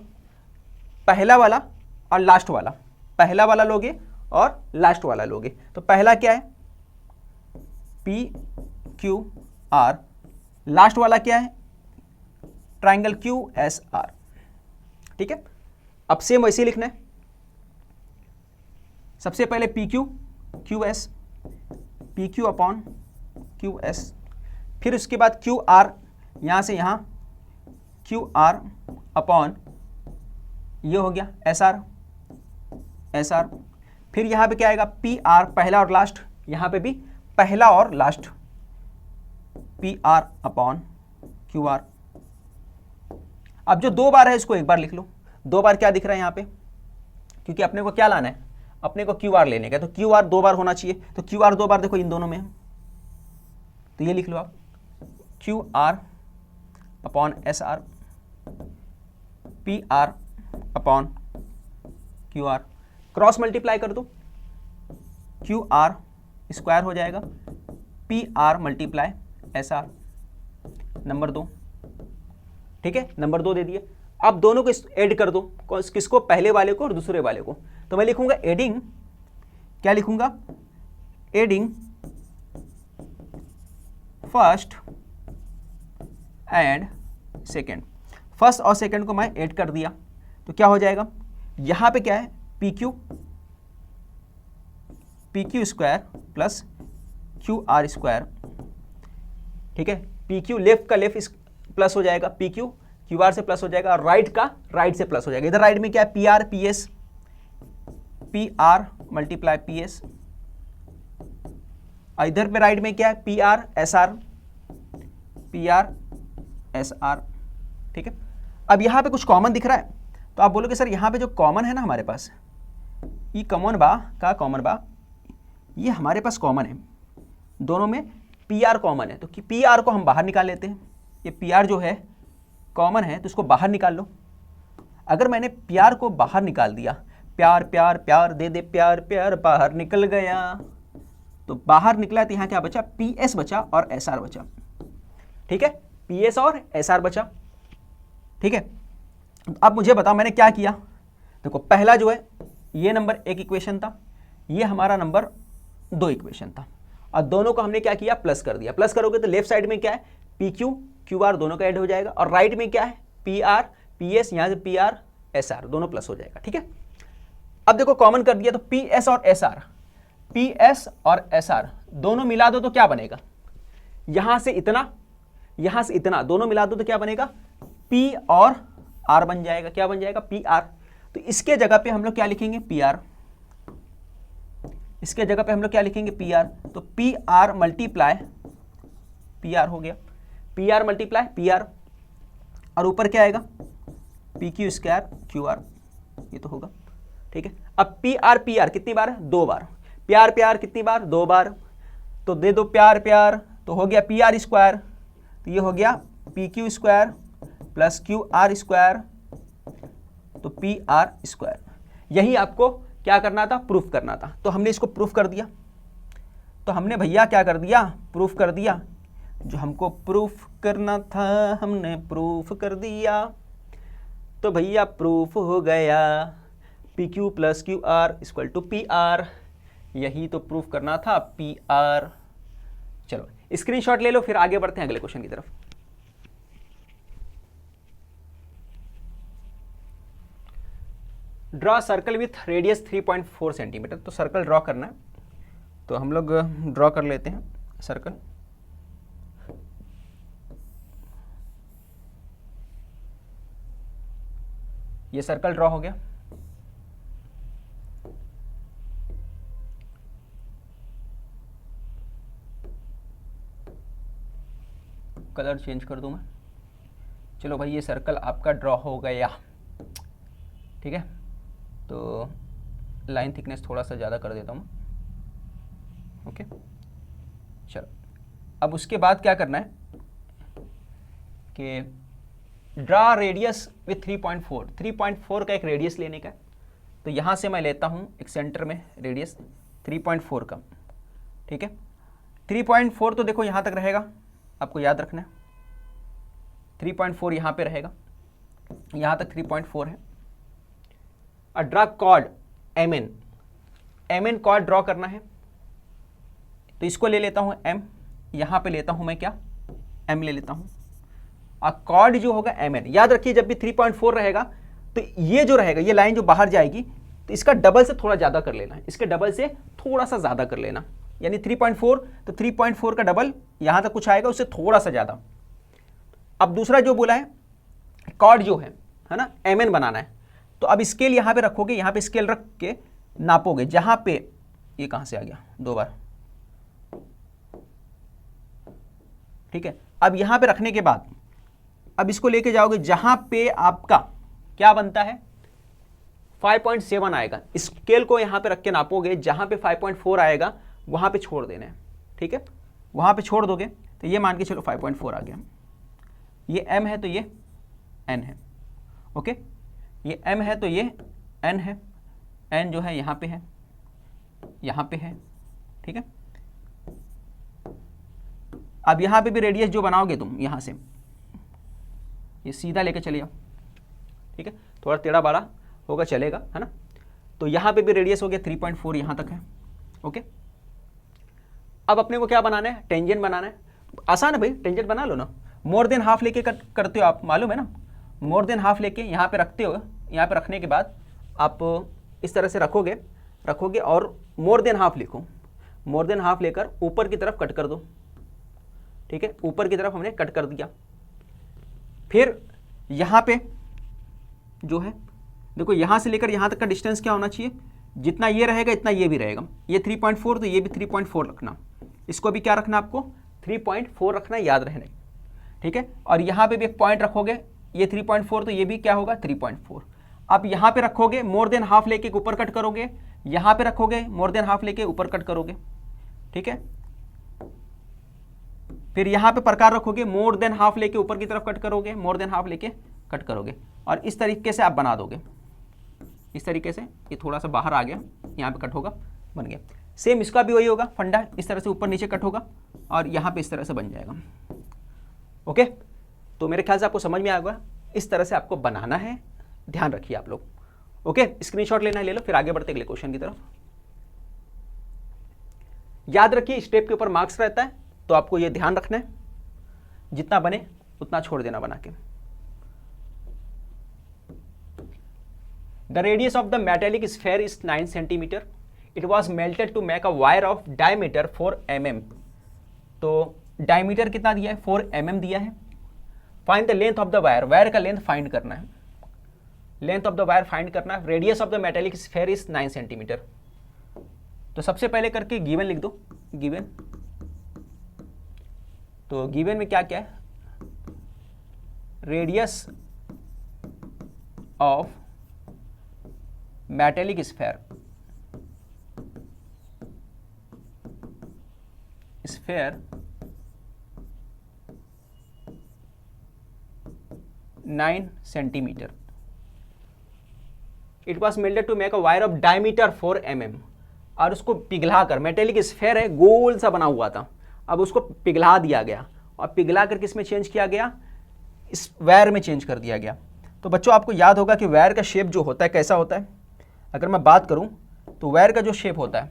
पहला वाला और लास्ट वाला, पहला वाला लोगे और लास्ट वाला लोगे। तो पहला क्या है, पी क्यू आर, लास्ट वाला क्या है, ट्राइंगल क्यू एस आर, ठीक है। अब सेम वैसे ही लिखना है, सबसे पहले P Q Q S, P Q upon Q S, फिर उसके बाद क्यू आर, यहां से यहां क्यू आर अपॉन ये हो गया एस आर, एस आर, फिर यहां पे क्या आएगा, पी आर पहला और लास्ट, यहां पे भी पहला और last, P R upon Q R. अब जो 2 बार है इसको एक बार लिख लो, 2 बार क्या दिख रहा है यहाँ पे, क्योंकि अपने को क्या लाना है, अपने को क्यू आर लेने का, तो क्यू आर 2 बार होना चाहिए, तो क्यू आर 2 बार देखो इन दोनों में, तो ये लिख लो आप, Q R upon S R, P R upon Q R, cross multiply कर दो, क्यू आर स्क्वायर हो जाएगा, P R multiply S R, number 2, ठीक है, नंबर 2 दे दिए। अब दोनों को ऐड कर दो, किसको, पहले वाले को और दूसरे वाले को। तो मैं लिखूंगा एडिंग क्या लिखूंगा, adding first and second, first और सेकेंड को मैं ऐड कर दिया तो क्या हो जाएगा, यहां पे क्या है, P Q square plus Q are square, ठीक है। पी क्यू लेफ्ट का लेफ्ट प्लस हो जाएगा, पी क्यू क्यू आर से प्लस हो जाएगा, और राइट का राइट से प्लस हो जाएगा। इधर राइट में क्या है, P R P S, P R multiply P S, और इधर पे राइट में क्या है, P R S R, P R S R, ठीक है। अब यहां पे कुछ कॉमन दिख रहा है तो आप बोलोगे सर यहां पे जो कॉमन है ना हमारे पास, ये कॉमन बा का कॉमन बा, ये हमारे पास कॉमन है, दोनों में पी आर कॉमन है, तो कि पी आर को हम बाहर निकाल लेते हैं। ये पी आर जो है कॉमन है तो इसको बाहर निकाल लो। अगर मैंने पी आर को बाहर निकाल दिया, प्यार प्यार प्यार दे दे प्यार प्यार बाहर निकल गया, तो बाहर निकला तो यहाँ क्या बचा, पी एस बचा और एस आर बचा, ठीक है, पी एस और एस आर बचा, ठीक है। अब मुझे बताओ मैंने क्या किया, देखो पहला जो है ये नंबर एक इक्वेशन था, ये हमारा नंबर दो इक्वेशन था, और दोनों को हमने क्या किया, प्लस कर दिया। प्लस करोगे तो लेफ्ट साइड में क्या है, पी क्यू क्यू आर दोनों का ऐड हो जाएगा, और राइट में क्या है, पी आर पी एस, यहां से पी आर एस आर दोनों प्लस हो जाएगा, ठीक है। अब देखो कॉमन कर दिया तो पी एस और एस आर, पी एस और एस आर दोनों मिला दो तो क्या बनेगा, यहां से इतना यहां से इतना दोनों मिला दो तो क्या बनेगा, पी और आर बन जाएगा, क्या बन जाएगा, पी आर। तो इसके जगह पे हम लोग क्या लिखेंगे, पी आर, इसके जगह पे हम लोग क्या लिखेंगे, पी आर, तो P R multiply P R हो गया, P R multiply P R, और ऊपर क्या आएगा, P Q square Q R, ये तो होगा, ठीक है। अब पी आर कितनी बार है, दो बार, प्यार प्यार कितनी बार, दो बार, तो दे दो प्यार प्यार, तो हो गया पी आर स्क्वायर, तो ये हो गया P Q square plus Q are square, तो पी आर स्क्वायर। यही आपको क्या करना था, प्रूफ करना था, तो हमने इसको प्रूफ कर दिया। तो हमने भैया क्या कर दिया, प्रूफ कर दिया, जो हमको प्रूफ करना था हमने प्रूफ कर दिया, तो भैया प्रूफ हो गया, P Q plus Q R equal to P R, यही तो प्रूफ करना था, पी आर। चलो स्क्रीनशॉट ले लो, फिर आगे बढ़ते हैं अगले क्वेश्चन की तरफ। Draw circle with radius 3.4 centimetre, तो सर्कल ड्रॉ करना है, तो हम लोग ड्रॉ कर लेते हैं सर्कल। ये सर्कल ड्रॉ हो गया, कलर चेंज कर दूं मैं, चलो भाई ये सर्कल आपका ड्रॉ हो गया, ठीक है। तो लाइन थिकनेस थोड़ा सा ज़्यादा कर देता हूँ, ओके। चलो अब उसके बाद क्या करना है कि ड्रा रेडियस विथ 3.4 का एक रेडियस लेने का है, तो यहाँ से मैं लेता हूँ एक सेंटर में रेडियस 3.4 का, ठीक है। 3.4 तो देखो यहाँ तक रहेगा, आपको याद रखना है 3.4 यहाँ पे रहेगा, यहाँ तक 3.4 है। और draw chord M N chord draw करना है, तो इसको ले लेता हूँ एम, यहाँ पे लेता हूँ मैं क्या, एम ले लेता हूँ, और कॉर्ड जो होगा एम एन। याद रखिए जब भी 3.4 रहेगा तो ये जो रहेगा, ये लाइन जो बाहर जाएगी तो इसका डबल से थोड़ा ज़्यादा कर लेना, इसके डबल से थोड़ा सा ज़्यादा कर लेना, यानी 3.4 तो 3.4 का डबल यहाँ तक कुछ आएगा, उससे थोड़ा सा ज़्यादा। अब दूसरा जो बोला है कॉर्ड जो है ना, एम एन बनाना है, तो अब स्केल यहाँ पे रखोगे, यहाँ पे स्केल रख के नापोगे, जहाँ पे ये कहाँ से आ गया, दो बार, ठीक है। अब यहाँ पे रखने के बाद अब इसको लेके जाओगे जहाँ पे आपका क्या बनता है 5.7 आएगा, स्केल को यहाँ पे रख के नापोगे, जहाँ पे 5.4 आएगा वहाँ पे छोड़ देना है, ठीक है। वहाँ पे छोड़ दोगे तो ये मान के चलो 5.4 आ गया, ये m है तो ये n है, ओके। ये m है तो ये n है, n जो है यहाँ पे है, यहाँ पे है, ठीक है। अब यहाँ पे भी रेडियस जो बनाओगे तुम यहाँ से ये सीधा लेके चले जाओ, ठीक है, थोड़ा टेढ़ा बाड़ा होगा चलेगा, है ना। तो यहाँ पे भी रेडियस हो गया 3.4 यहाँ तक है, ओके, अब अपने को क्या बनाना है, टेंजेंट बनाना है। आसान है भाई, टेंजेंट बना लो ना। मोर देन हाफ लेके करते हो आप, मालूम है ना, मोर देन हाफ लेके यहाँ पे रखते हो, यहाँ पे रखने के बाद आप इस तरह से रखोगे और मोर देन हाफ लिखो। मोर देन हाफ लेकर ऊपर की तरफ कट कर दो, ठीक है, ऊपर की तरफ हमने कट कर दिया। फिर यहाँ पे जो है देखो, यहाँ से लेकर यहाँ तक का डिस्टेंस क्या होना चाहिए, जितना ये रहेगा इतना ये भी रहेगा। ये 3.4 तो ये भी 3.4 रखना, इसको भी क्या रखना आपको 3.4 रखना, याद रहने, ठीक है। और यहाँ पे भी एक पॉइंट रखोगे, ये 3.4 तो ये भी क्या होगा 3.4। आप यहाँ पे रखोगे मोर देन हाफ लेके ऊपर कट करोगे, यहाँ पे रखोगे मोर देन हाफ लेके ऊपर कट करोगे, ठीक है। फिर यहाँ पे प्रकार रखोगे, मोर देन हाफ लेके ऊपर की तरफ कट करोगे, मोर देन हाफ लेके कट करोगे, और इस तरीके से आप बना दोगे। इस तरीके से ये थोड़ा सा बाहर आ गया, यहाँ पे कट होगा, बन गया। सेम इसका भी वही होगा फंडा, इस तरह से ऊपर नीचे कट होगा और यहाँ पे इस तरह से बन जाएगा। ओके, तो मेरे ख्याल से आपको समझ में आएगा, इस तरह से आपको बनाना है, ध्यान रखिए आप लोग। ओके, स्क्रीनशॉट लेना है ले लो, फिर आगे बढ़ते अगले क्वेश्चन की तरफ। याद रखिए स्टेप के ऊपर मार्क्स रहता है, तो आपको ये ध्यान रखना है, जितना बने उतना छोड़ देना बना के। The radius of the metallic sphere is 9 cm. It was melted to make a wire of diameter 4 mm. तो diameter कितना दिया है 4 mm दिया है। Find the length of the wire. Wire का लेंथ फाइंड करना है, length of the wire find करना है। Radius of the metallic sphere is 9 centimetre. तो सबसे पहले करके गिवन लिख दो, गिवन। तो गिवन में क्या क्या है, radius of metallic sphere, sphere 9 centimetre. It was melted to make a wire of diameter 4 mm। और उसको पिघला कर, मेटेलिक स्फेयर है गोल सा बना हुआ था, अब उसको पिघला दिया गया, और पिघला कर किस में चेंज किया गया, इस वायर में चेंज कर दिया गया। तो बच्चों आपको याद होगा कि वायर का शेप जो होता है कैसा होता है। अगर मैं बात करूं तो वायर का जो शेप होता है,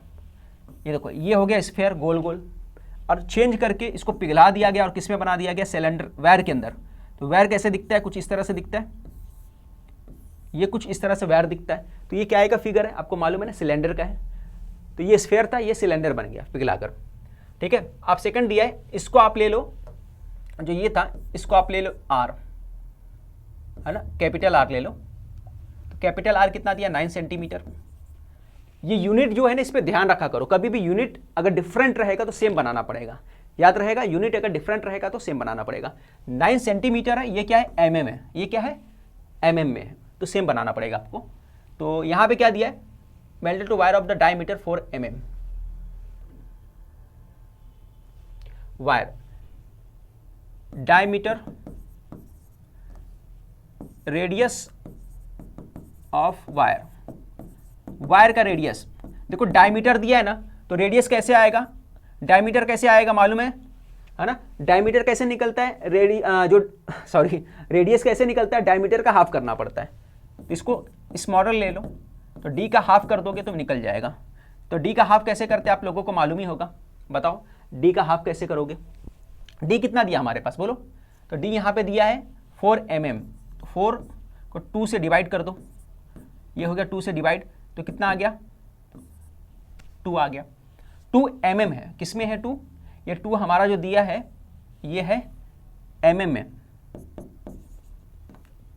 ये देखो, ये हो गया स्फेयर गोल गोल, और चेंज करके इसको पिघला दिया गया और किस में बना दिया गया, सिलेंडर, वायर के अंदर। तो वायर कैसे दिखता है, कुछ इस तरह से दिखता है, ये कुछ इस तरह से वायर दिखता है। तो ये क्या का फिगर है, आपको मालूम है ना, सिलेंडर का है। तो ये स्फेयर था, ये सिलेंडर बन गया पिघलाकर, ठीक है। आप सेकंड दिया है, इसको आप ले लो, जो ये था इसको आप ले लो आर, है ना, कैपिटल आर ले लो। तो कैपिटल आर कितना दिया, 9 सेंटीमीटर। ये यूनिट जो है ना, इस पर ध्यान रखा करो, कभी भी यूनिट अगर डिफरेंट रहेगा तो सेम बनाना पड़ेगा, याद रहेगा। यूनिट अगर डिफरेंट रहेगा तो सेम बनाना पड़ेगा। 9 सेंटीमीटर है, ये क्या है, mm है, ये क्या है, mm में है, तो सेम बनाना पड़ेगा आपको। तो यहां पे क्या दिया है, melted to wire of the diameter 4 mm। Wire diameter, radius of wire, wire का रेडियस देखो, डायमीटर दिया है ना, तो रेडियस कैसे आएगा, डायमीटर कैसे आएगा मालूम है ना। डायमीटर कैसे निकलता है, रेडियस कैसे निकलता है, डायमीटर का हाफ करना पड़ता है। तो इसको इस मॉडल ले लो, तो डी का हाफ कर दोगे तो निकल जाएगा। तो डी का हाफ कैसे करते हैं आप लोगों को मालूम ही होगा, बताओ डी का हाफ कैसे करोगे। डी कितना दिया हमारे पास बोलो, तो डी यहाँ पे दिया है 4 mm। तो 4 को 2 से डिवाइड कर दो, ये हो गया 2 से डिवाइड, तो कितना आ गया, 2 आ गया। 2 mm है, किस में है 2, ये 2 हमारा जो दिया है ये है mm में,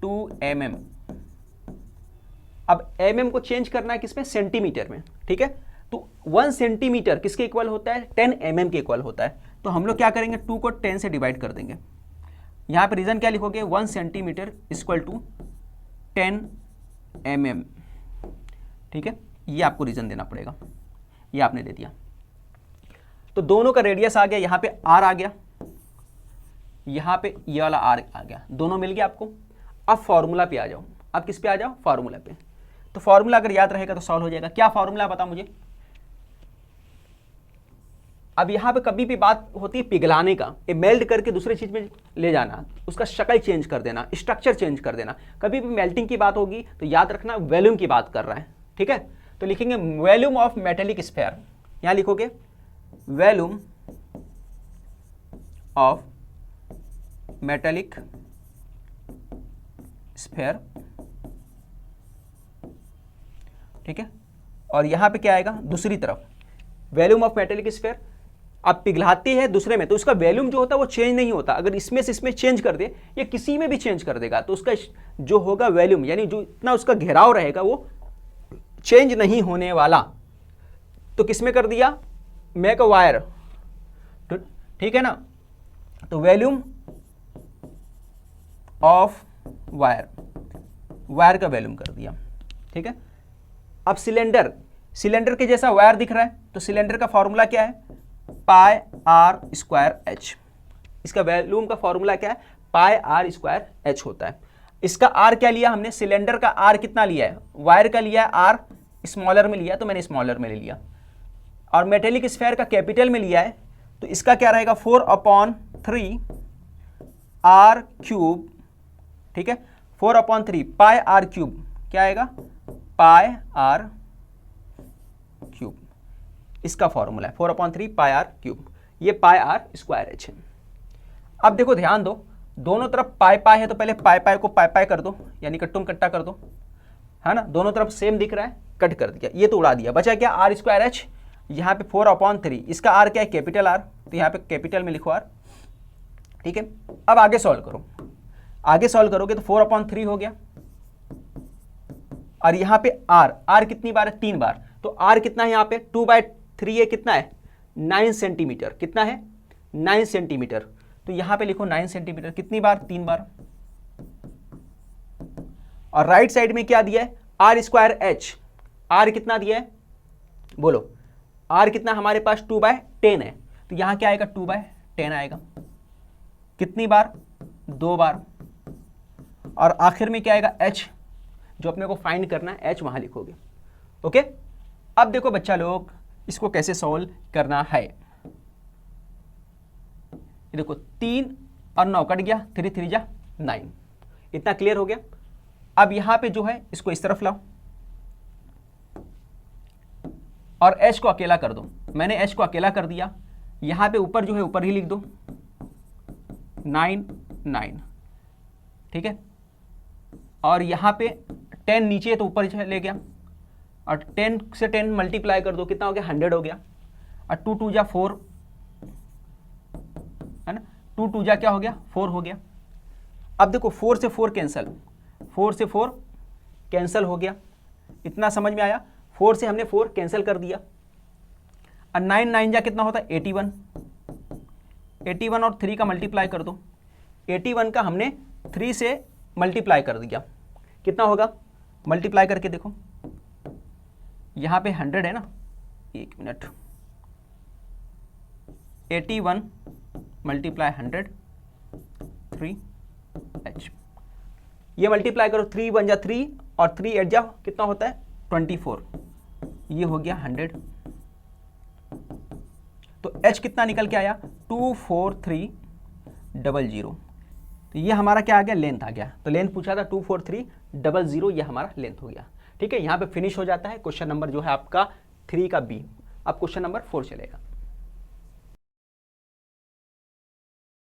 2 mm। अब mm को चेंज करना है किसमें, सेंटीमीटर में, ठीक है। तो 1 सेंटीमीटर किसके इक्वल होता है, 10 mm के इक्वल होता है। तो हम लोग क्या करेंगे, 2 को 10 से डिवाइड कर देंगे। यहाँ पे रीजन क्या लिखोगे, 1 सेंटीमीटर इक्वल टू 10 mm, ठीक है। ये आपको रीजन देना पड़ेगा, ये आपने दे दिया। तो दोनों का रेडियस आ गया, यहाँ पे r आ गया, यहाँ पे ये वाला r आ गया, दोनों मिल गया आपको। अब फॉर्मूला पे आ जाओ, अब किस पे आ जाओ, फॉर्मूला पे। तो फॉर्मूला अगर याद रहेगा तो सॉल्व हो जाएगा। क्या फॉर्मूला बता मुझे। अब यहाँ पे कभी भी बात होती है पिघलाने का, ये मेल्ट करके दूसरे चीज में ले जाना, उसका शक्ल चेंज कर देना, स्ट्रक्चर चेंज कर देना। कभी भी मेल्टिंग की बात होगी तो याद रखना वॉल्यूम की बात कर रहा है, ठीक है। तो लिखेंगे वॉल्यूम ऑफ मेटेलिक स्फेयर, यहां लिखोगे वॉल्यूम ऑफ मेटेलिक स्फीयर, ठीक है। और यहां पे क्या आएगा, दूसरी तरफ वॉल्यूम ऑफ मेटेलिक स्फीयर, आप पिघलाते हैं दूसरे में तो उसका वॉल्यूम जो होता है वो चेंज नहीं होता। अगर इसमें से इसमें चेंज कर दे या किसी में भी चेंज कर देगा तो उसका जो होगा वॉल्यूम, यानी जो इतना उसका घेराव रहेगा वो चेंज नहीं होने वाला। तो किसमें कर दिया, मेक अ वायर, ठीक है ना। तो वॉल्यूम ऑफ वायर, वायर का वॉल्यूम कर दिया, ठीक है। अब सिलेंडर, सिलेंडर के जैसा वायर दिख रहा है तो सिलेंडर का फॉर्मूला क्या है, पाई आर स्क्वायर एच। इसका वॉल्यूम का फॉर्मूला क्या है, पाई आर स्क्वायर एच होता है। इसका आर क्या लिया हमने, सिलेंडर का आर कितना लिया है, वायर का लिया है आर स्मॉलर में लिया तो मैंने स्मॉलर में ले लिया, और मेटेलिक स्फीयर का कैपिटल में लिया है तो इसका क्या रहेगा 4/3 आर क्यूब, ठीक है। 4/3 पाई आर क्यूब क्या आएगा, पाई आर क्यूब, इसका फॉर्मूला है 4/3 पाई आर क्यूब, ये पाई आर स्क्वायर एच है। अब देखो ध्यान दो, दोनों तरफ पाई पाई है तो पहले पाई पाई को पाई पाई कर दो, यानी कट्टुम कट्टा कर दो, है ना। दोनों तरफ सेम दिख रहा है, कट कर दिया, ये तो उड़ा दिया, बचा क्या आर स्क्वायर एच। यहाँ पे 4/3, इसका आर क्या है, कैपिटल आर, तो यहाँ पे कैपिटल में लिखो आर, ठीक है। अब आगे सॉल्व करो, आगे सॉल्व करोगे तो 4/3 हो गया, और यहाँ पे आर, आर कितनी बार है, 3 बार, तो आर कितना है यहाँ पे 2/3 है, कितना है 9 सेंटीमीटर, कितना है 9 सेंटीमीटर, तो यहाँ पे लिखो 9 सेंटीमीटर, कितनी बार, 3 बार। और राइट साइड में क्या दिया है, आर स्क्वायर एच, आर कितना दिया है बोलो, आर कितना हमारे पास 2/10 है, तो यहाँ क्या आएगा 2/10 आएगा, कितनी बार, 2 बार। और आखिर में क्या आएगा एच, जो अपने को फाइंड करना है एच वहां लिखोगे, ओके। अब देखो बच्चा लोग इसको कैसे सॉल्व करना है, ये देखो 3 और 9 कट गया, 3 3 जा 9, इतना क्लियर हो गया। अब यहां पे जो है इसको इस तरफ लाओ और h को अकेला कर दो, मैंने h को अकेला कर दिया, यहां पे ऊपर जो है ऊपर ही लिख दो 9 9, ठीक है। और यहां पे 10 नीचे है तो ऊपर ले गया, और 10 से 10 मल्टीप्लाई कर दो, कितना हो गया 100 हो गया, और 2 2 जा 4, है ना, 2 2 जा क्या हो गया 4 हो गया। अब देखो 4 से 4 कैंसिल, 4 से 4 कैंसिल हो गया, इतना समझ में आया, 4 से हमने 4 कैंसिल कर दिया, और 9 9 जा कितना होता है 81, 81 और 3 का मल्टीप्लाई कर दो, 81 का हमने 3 से मल्टीप्लाई कर दिया, कितना होगा, मल्टीप्लाई करके देखो, यहां पे 100 है ना, एक मिनट, 81 मल्टीप्लाई 100 3h, ये मल्टीप्लाई करो, 3 1 जा 3 और 3 8 जा कितना होता है 24, ये हो गया 100, तो h कितना निकल के आया 24300, तो ये हमारा क्या आ गया, लेंथ आ गया। तो लेंथ पूछा था 24300, ये हमारा लेंथ हो गया, ठीक है। यहाँ पे फिनिश हो जाता है क्वेश्चन नंबर जो है आपका 3 का बी। अब क्वेश्चन नंबर 4 चलेगा।